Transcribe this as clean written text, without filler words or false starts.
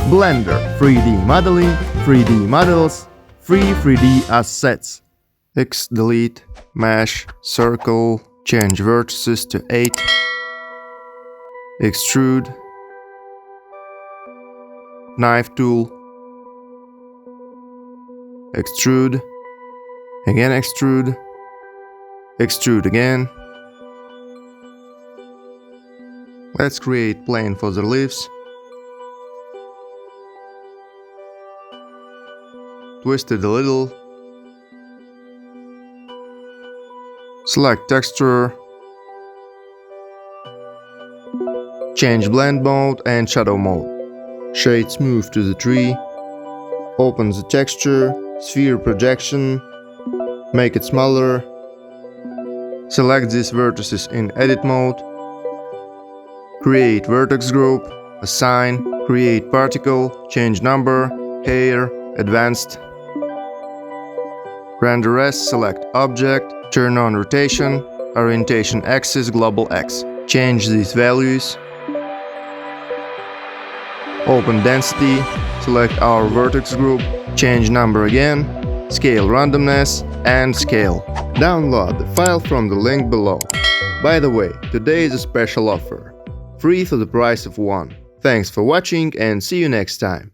Blender 3D modeling, 3D models, free 3D assets. X delete, mesh, circle, change vertices to 8, extrude, knife tool, extrude, again extrude, extrude again. Let's create plane for the leaves. Twist it a little. Select texture. Change blend mode and shadow mode. Shade smooth to the tree. Open the texture, sphere projection. Make it smaller. Select these vertices in edit mode. Create vertex group. Assign. Create particle. Change number. Hair. Advanced. Render as, select object, turn on rotation, orientation axis global X. Change these values. Open density, select our vertex group, change number again, scale randomness, and scale. Download the file from the link below. By the way, today is a special offer. Free for the price of one. Thanks for watching and see you next time.